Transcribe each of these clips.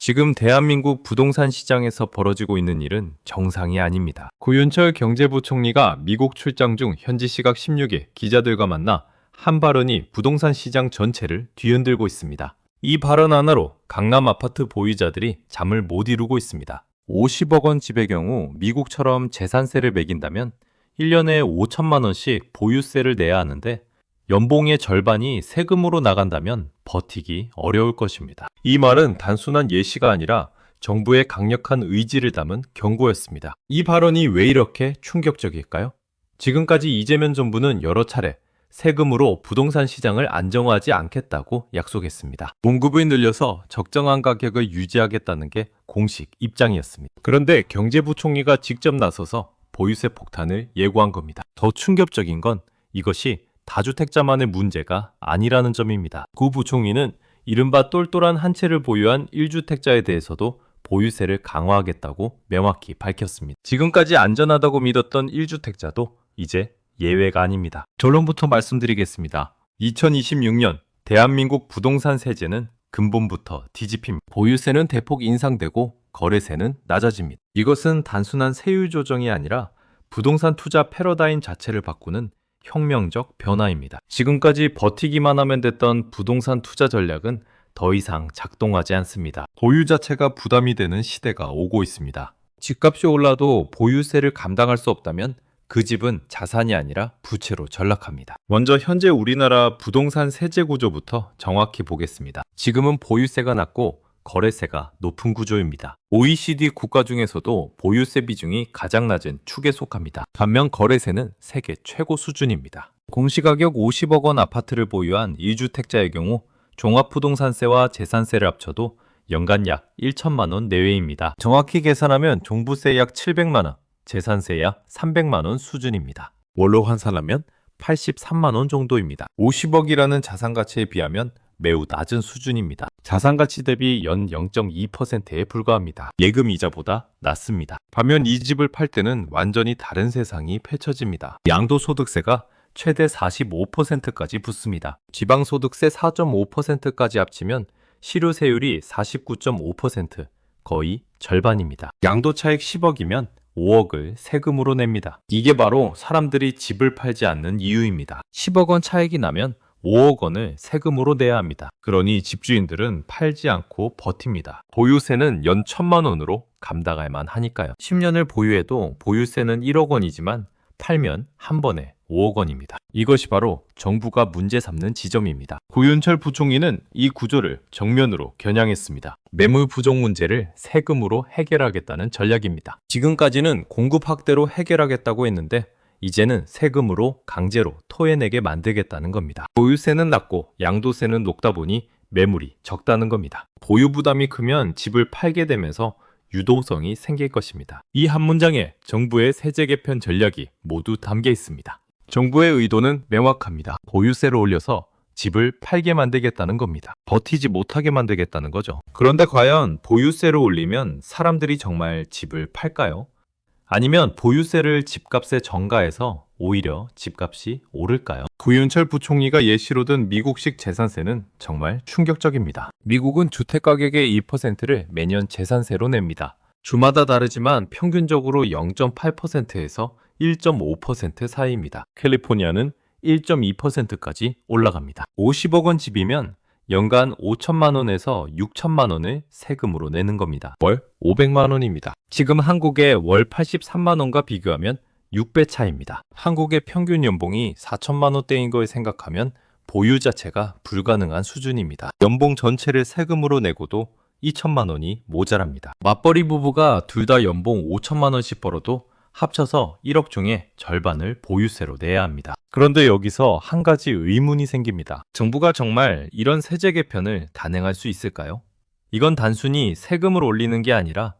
지금 대한민국 부동산 시장에서 벌어지고 있는 일은 정상이 아닙니다. 고윤철 경제부총리가 미국 출장 중 현지 시각 16일 기자들과 만나 한 발언이 부동산 시장 전체를 뒤흔들고 있습니다. 이 발언 하나로 강남 아파트 보유자들이 잠을 못 이루고 있습니다. 50억 원 집의 경우 미국처럼 재산세를 매긴다면 1년에 5천만 원씩 보유세를 내야 하는데 연봉의 절반이 세금으로 나간다면 버티기 어려울 것입니다. 이 말은 단순한 예시가 아니라 정부의 강력한 의지를 담은 경고였습니다. 이 발언이 왜 이렇게 충격적일까요? 지금까지 이재명 정부는 여러 차례 세금으로 부동산 시장을 안정화하지 않겠다고 약속했습니다. 공급을 늘려서 적정한 가격을 유지하겠다는 게 공식 입장이었습니다. 그런데 경제부총리가 직접 나서서 보유세 폭탄을 예고한 겁니다. 더 충격적인 건 이것이 다주택자만의 문제가 아니라는 점입니다. 구 부총리는 이른바 똘똘한 한 채를 보유한 1주택자에 대해서도 보유세를 강화하겠다고 명확히 밝혔습니다. 지금까지 안전하다고 믿었던 1주택자도 이제 예외가 아닙니다. 결론부터 말씀드리겠습니다. 2026년 대한민국 부동산 세제는 근본부터 뒤집힙니다. 보유세는 대폭 인상되고 거래세는 낮아집니다. 이것은 단순한 세율 조정이 아니라 부동산 투자 패러다임 자체를 바꾸는 혁명적 변화입니다. 지금까지 버티기만 하면 됐던 부동산 투자 전략은 더 이상 작동하지 않습니다. 보유 자체가 부담이 되는 시대가 오고 있습니다. 집값이 올라도 보유세를 감당할 수 없다면 그 집은 자산이 아니라 부채로 전락합니다. 먼저 현재 우리나라 부동산 세제 구조부터 정확히 보겠습니다. 지금은 보유세가 낮고 거래세가 높은 구조입니다. OECD 국가 중에서도 보유세 비중이 가장 낮은 축에 속합니다. 반면 거래세는 세계 최고 수준입니다. 공시가격 50억 원 아파트를 보유한 2주택자의 경우 종합부동산세와 재산세를 합쳐도 연간 약 1천만 원 내외입니다. 정확히 계산하면 종부세 약 700만 원, 재산세 약 300만 원 수준입니다. 월로 환산하면 83만 원 정도입니다. 50억이라는 자산가치에 비하면 매우 낮은 수준입니다. 자산가치 대비 연 0.2%에 불과합니다. 예금 이자보다 낮습니다. 반면 이 집을 팔 때는 완전히 다른 세상이 펼쳐집니다. 양도소득세가 최대 45%까지 붙습니다. 지방소득세 4.5%까지 합치면 실효세율이 49.5%, 거의 절반입니다. 양도차익 10억이면 5억을 세금으로 냅니다. 이게 바로 사람들이 집을 팔지 않는 이유입니다. 10억 원 차익이 나면 5억 원을 세금으로 내야 합니다. 그러니 집주인들은 팔지 않고 버팁니다. 보유세는 연 1천만 원으로 감당할 만하니까요. 10년을 보유해도 보유세는 1억 원이지만 팔면 한 번에 5억 원입니다. 이것이 바로 정부가 문제 삼는 지점입니다. 고윤철 부총리는 이 구조를 정면으로 겨냥했습니다. 매물 부족 문제를 세금으로 해결하겠다는 전략입니다. 지금까지는 공급 확대로 해결하겠다고 했는데 이제는 세금으로 강제로 토해내게 만들겠다는 겁니다. 보유세는 낮고 양도세는 높다 보니 매물이 적다는 겁니다. 보유 부담이 크면 집을 팔게 되면서 유동성이 생길 것입니다. 이 한 문장에 정부의 세제 개편 전략이 모두 담겨 있습니다. 정부의 의도는 명확합니다. 보유세를 올려서 집을 팔게 만들겠다는 겁니다. 버티지 못하게 만들겠다는 거죠. 그런데 과연 보유세를 올리면 사람들이 정말 집을 팔까요? 아니면 보유세를 집값에 전가해서 오히려 집값이 오를까요? 고윤철 부총리가 예시로 든 미국식 재산세는 정말 충격적입니다. 미국은 주택가격의 2%를 매년 재산세로 냅니다. 주마다 다르지만 평균적으로 0.8%에서 1.5% 사이입니다. 캘리포니아는 1.2%까지 올라갑니다. 50억 원 집이면 연간 5천만 원에서 6천만 원을 세금으로 내는 겁니다. 월 500만 원입니다. 지금 한국의 월 83만 원과 비교하면 6배 차이입니다. 한국의 평균 연봉이 4천만 원대인 걸 생각하면 보유 자체가 불가능한 수준입니다. 연봉 전체를 세금으로 내고도 2천만 원이 모자랍니다. 맞벌이 부부가 둘 다 연봉 5천만 원씩 벌어도 합쳐서 1억 중에 절반을 보유세로 내야 합니다. 그런데 여기서 한 가지 의문이 생깁니다. 정부가 정말 이런 세제 개편을 단행할 수 있을까요? 이건 단순히 세금을 올리는 게 아니라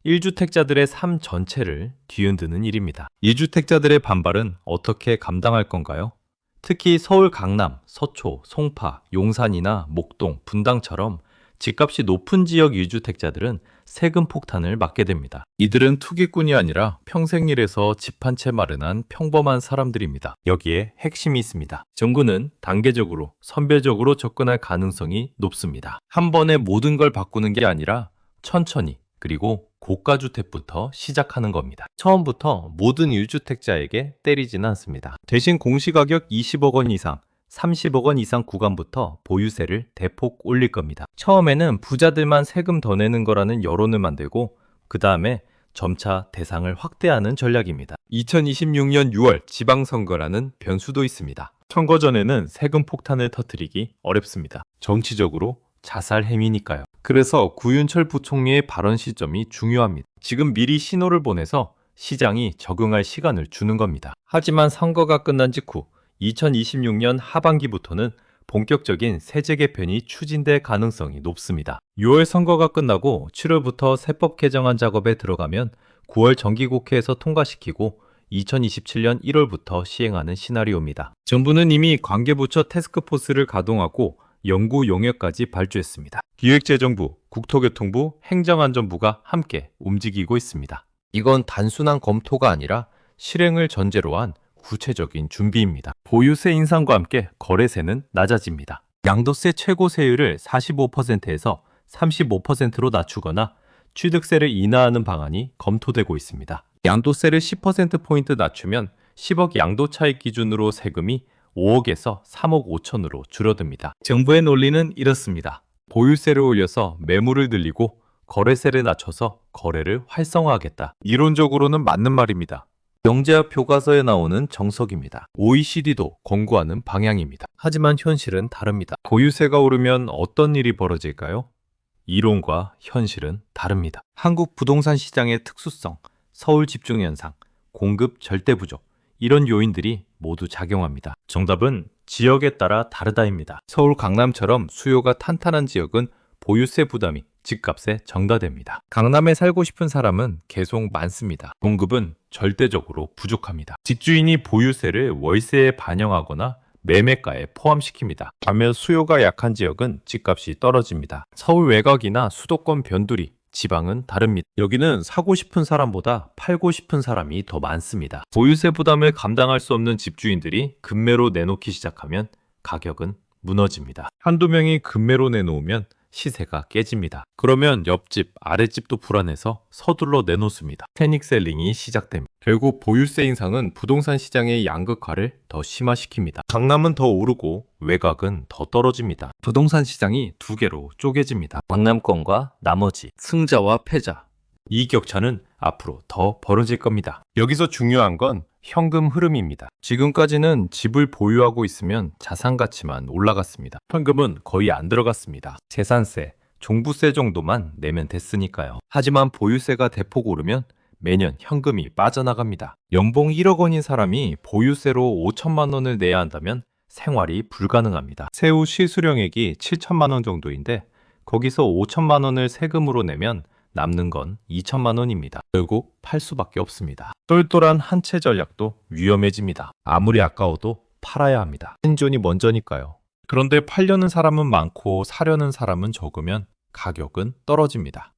1주택자들의 삶 전체를 뒤흔드는 일입니다. 2주택자들의 반발은 어떻게 감당할 건가요? 특히 서울 강남, 서초, 송파, 용산이나 목동, 분당처럼 집값이 높은 지역 2주택자들은 세금 폭탄을 맞게 됩니다. 이들은 투기꾼이 아니라 평생 일해서 집 한 채 마련한 평범한 사람들입니다. 여기에 핵심이 있습니다. 정부는 단계적으로, 선별적으로 접근할 가능성이 높습니다. 한 번에 모든 걸 바꾸는 게 아니라 천천히 그리고 고가 주택부터 시작하는 겁니다. 처음부터 모든 1주택자에게 때리지는 않습니다. 대신 공시가격 20억 원 이상, 30억 원 이상 구간부터 보유세를 대폭 올릴 겁니다. 처음에는 부자들만 세금 더 내는 거라는 여론을 만들고 그 다음에 점차 대상을 확대하는 전략입니다. 2026년 6월 지방선거라는 변수도 있습니다. 선거 전에는 세금 폭탄을 터뜨리기 어렵습니다. 정치적으로 자살 행위니까요. 그래서 구윤철 부총리의 발언 시점이 중요합니다. 지금 미리 신호를 보내서 시장이 적응할 시간을 주는 겁니다. 하지만 선거가 끝난 직후 2026년 하반기부터는 본격적인 세제 개편이 추진될 가능성이 높습니다. 6월 선거가 끝나고 7월부터 세법 개정안 작업에 들어가면 9월 정기국회에서 통과시키고 2027년 1월부터 시행하는 시나리오입니다. 정부는 이미 관계부처 태스크포스를 가동하고 연구 용역까지 발주했습니다. 기획재정부, 국토교통부, 행정안전부가 함께 움직이고 있습니다. 이건 단순한 검토가 아니라 실행을 전제로 한 구체적인 준비입니다. 보유세 인상과 함께 거래세는 낮아집니다. 양도세 최고 세율을 45%에서 35%로 낮추거나 취득세를 인하하는 방안이 검토되고 있습니다. 양도세를 10%포인트 낮추면 10억 양도 차익 기준으로 세금이 5억에서 3억 5천으로 줄어듭니다. 정부의 논리는 이렇습니다. 보유세를 올려서 매물을 늘리고 거래세를 낮춰서 거래를 활성화하겠다. 이론적으로는 맞는 말입니다. 경제학 교과서에 나오는 정석입니다. OECD도 권고하는 방향입니다. 하지만 현실은 다릅니다. 보유세가 오르면 어떤 일이 벌어질까요? 이론과 현실은 다릅니다. 한국 부동산 시장의 특수성, 서울 집중 현상, 공급 절대 부족, 이런 요인들이 모두 작용합니다. 정답은 지역에 따라 다르다입니다. 서울 강남처럼 수요가 탄탄한 지역은 보유세 부담이 집값에 전가됩니다. 강남에 살고 싶은 사람은 계속 많습니다. 공급은 절대적으로 부족합니다. 집주인이 보유세를 월세에 반영하거나 매매가에 포함시킵니다. 반면 수요가 약한 지역은 집값이 떨어집니다. 서울 외곽이나 수도권 변두리, 지방은 다릅니다. 여기는 사고 싶은 사람보다 팔고 싶은 사람이 더 많습니다. 보유세 부담을 감당할 수 없는 집주인들이 급매로 내놓기 시작하면 가격은 무너집니다. 한두 명이 급매로 내놓으면 시세가 깨집니다. 그러면 옆집, 아랫집도 불안해서 서둘러 내놓습니다. 패닉셀링이 시작됩니다. 결국 보유세 인상은 부동산 시장의 양극화를 더 심화시킵니다. 강남은 더 오르고 외곽은 더 떨어집니다. 부동산 시장이 두 개로 쪼개집니다. 강남권과 나머지, 승자와 패자. 이 격차는 앞으로 더 벌어질 겁니다. 여기서 중요한 건 현금 흐름입니다. 지금까지는 집을 보유하고 있으면 자산 가치만 올라갔습니다. 현금은 거의 안 들어갔습니다. 재산세, 종부세 정도만 내면 됐으니까요. 하지만 보유세가 대폭 오르면 매년 현금이 빠져나갑니다. 연봉 1억 원인 사람이 보유세로 5천만 원을 내야 한다면 생활이 불가능합니다. 세후 실수령액이 7천만 원 정도인데 거기서 5천만 원을 세금으로 내면 남는 건 2천만 원입니다. 결국 팔 수밖에 없습니다. 똘똘한 한 채 전략도 위험해집니다. 아무리 아까워도 팔아야 합니다. 생존이 먼저니까요. 그런데 팔려는 사람은 많고 사려는 사람은 적으면 가격은 떨어집니다.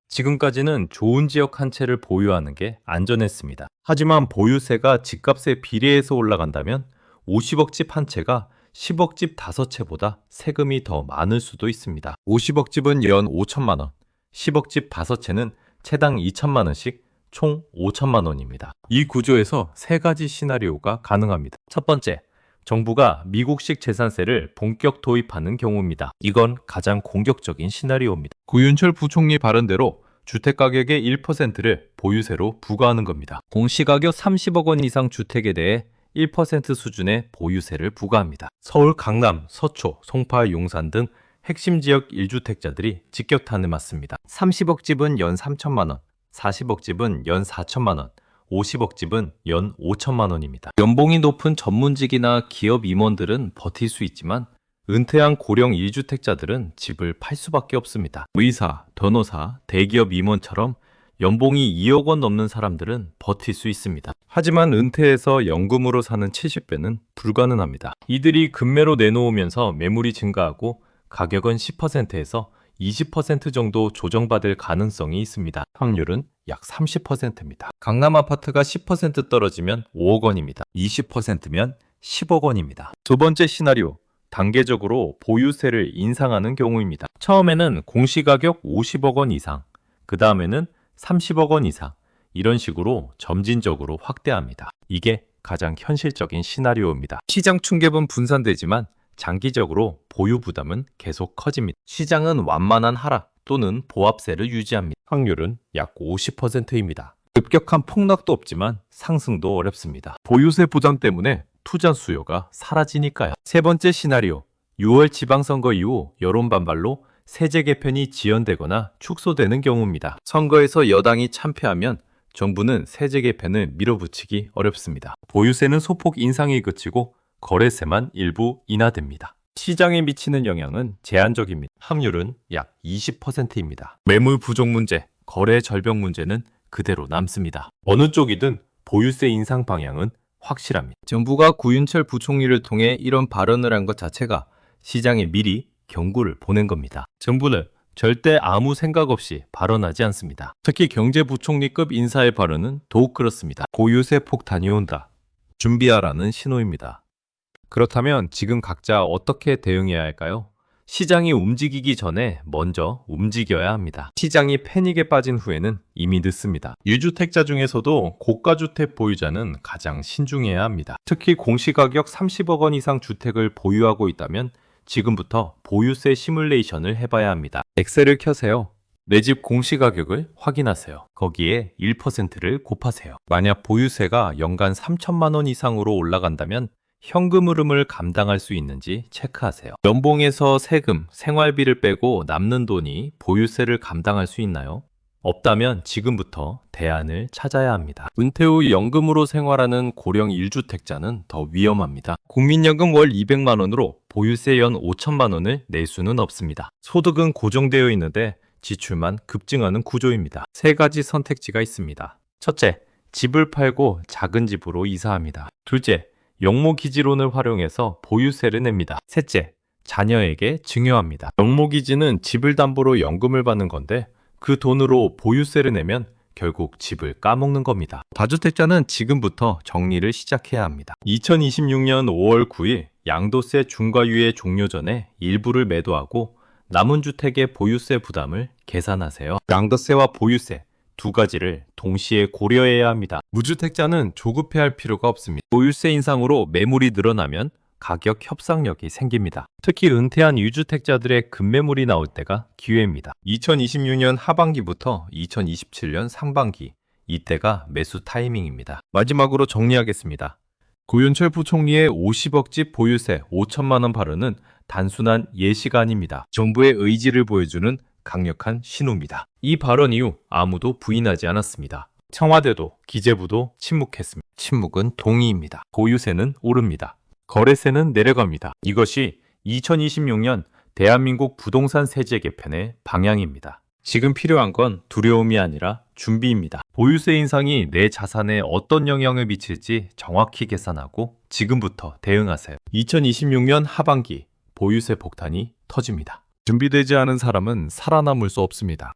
지금까지는 좋은 지역 한 채를 보유하는 게 안전했습니다. 하지만 보유세가 집값에 비례해서 올라간다면 50억 집 한 채가 10억 집 5채보다 세금이 더 많을 수도 있습니다. 50억 집은 연 5천만 원, 10억 집 5채는 채당 2천만 원씩 총 5천만 원입니다. 이 구조에서 세 가지 시나리오가 가능합니다. 첫 번째, 정부가 미국식 재산세를 본격 도입하는 경우입니다. 이건 가장 공격적인 시나리오입니다. 구윤철 부총리 발언대로 주택가격의 1%를 보유세로 부과하는 겁니다. 공시가격 30억 원 이상 주택에 대해 1% 수준의 보유세를 부과합니다. 서울, 강남, 서초, 송파, 용산 등 핵심 지역 1주택자들이 직격탄을 맞습니다. 30억 집은 연 3천만 원, 40억 집은 연 4천만 원, 50억 집은 연 5천만 원입니다. 연봉이 높은 전문직이나 기업 임원들은 버틸 수 있지만 은퇴한 고령 1주택자들은 집을 팔 수밖에 없습니다. 의사, 변호사, 대기업 임원처럼 연봉이 2억 원 넘는 사람들은 버틸 수 있습니다. 하지만 은퇴해서 연금으로 사는 70배는 불가능합니다. 이들이 급매로 내놓으면서 매물이 증가하고 가격은 10%에서 20% 정도 조정받을 가능성이 있습니다. 확률은 약 30%입니다. 강남 아파트가 10% 떨어지면 5억 원입니다. 20%면 10억 원입니다. 두 번째 시나리오, 단계적으로 보유세를 인상하는 경우입니다. 처음에는 공시가격 50억 원 이상, 그 다음에는 30억 원 이상, 이런 식으로 점진적으로 확대합니다. 이게 가장 현실적인 시나리오입니다. 시장 충격은 분산되지만 장기적으로 보유 부담은 계속 커집니다. 시장은 완만한 하락 또는 보합세를 유지합니다. 확률은 약 50%입니다. 급격한 폭락도 없지만 상승도 어렵습니다. 보유세 부담 때문에 투자 수요가 사라지니까요. 세 번째 시나리오, 6월 지방선거 이후 여론 반발로 세제 개편이 지연되거나 축소되는 경우입니다. 선거에서 여당이 참패하면 정부는 세제 개편을 밀어붙이기 어렵습니다. 보유세는 소폭 인상이 그치고 거래세만 일부 인하됩니다. 시장에 미치는 영향은 제한적입니다. 확률은 약 20%입니다. 매물 부족 문제, 거래 절벽 문제는 그대로 남습니다. 어느 쪽이든 보유세 인상 방향은 확실합니다. 정부가 구윤철 부총리를 통해 이런 발언을 한 것 자체가 시장에 미리 경고를 보낸 겁니다. 정부는 절대 아무 생각 없이 발언하지 않습니다. 특히 경제부총리급 인사의 발언은 더욱 그렇습니다. 보유세 폭탄이 온다. 준비하라는 신호입니다. 그렇다면 지금 각자 어떻게 대응해야 할까요? 시장이 움직이기 전에 먼저 움직여야 합니다. 시장이 패닉에 빠진 후에는 이미 늦습니다. 유주택자 중에서도 고가주택 보유자는 가장 신중해야 합니다. 특히 공시가격 30억 원 이상 주택을 보유하고 있다면 지금부터 보유세 시뮬레이션을 해봐야 합니다. 엑셀을 켜세요. 내 집 공시가격을 확인하세요. 거기에 1%를 곱하세요. 만약 보유세가 연간 3천만 원 이상으로 올라간다면 현금 흐름을 감당할 수 있는지 체크하세요. 연봉에서 세금, 생활비를 빼고 남는 돈이 보유세를 감당할 수 있나요? 없다면 지금부터 대안을 찾아야 합니다. 은퇴 후 연금으로 생활하는 고령 1주택자는 더 위험합니다. 국민연금 월 200만 원으로 보유세 연 5천만 원을 낼 수는 없습니다. 소득은 고정되어 있는데 지출만 급증하는 구조입니다. 세 가지 선택지가 있습니다. 첫째, 집을 팔고 작은 집으로 이사합니다. 둘째, 영모기지론을 활용해서 보유세를 냅니다. 셋째, 자녀에게 증여합니다. 영모기지는 집을 담보로 연금을 받는 건데 그 돈으로 보유세를 내면 결국 집을 까먹는 겁니다. 다주택자는 지금부터 정리를 시작해야 합니다. 2026년 5월 9일 양도세 중과유예 종료 전에 일부를 매도하고 남은 주택의 보유세 부담을 계산하세요. 양도세와 보유세 두 가지를 동시에 고려해야 합니다. 무주택자는 조급해할 필요가 없습니다. 보유세 인상으로 매물이 늘어나면 가격 협상력이 생깁니다. 특히 은퇴한 유주택자들의 급매물이 나올 때가 기회입니다. 2026년 하반기부터 2027년 상반기, 이때가 매수 타이밍입니다. 마지막으로 정리하겠습니다. 고윤철 부총리의 50억 집 보유세 5천만 원 발언은 단순한 예시가 아닙니다. 정부의 의지를 보여주는 강력한 신호입니다. 이 발언 이후 아무도 부인하지 않았습니다. 청와대도 기재부도 침묵했습니다. 침묵은 동의입니다. 보유세는 오릅니다. 거래세는 내려갑니다. 이것이 2026년 대한민국 부동산 세제 개편의 방향입니다. 지금 필요한 건 두려움이 아니라 준비입니다. 보유세 인상이 내 자산에 어떤 영향을 미칠지 정확히 계산하고 지금부터 대응하세요. 2026년 하반기 보유세 폭탄이 터집니다. 준비되지 않은 사람은 살아남을 수 없습니다.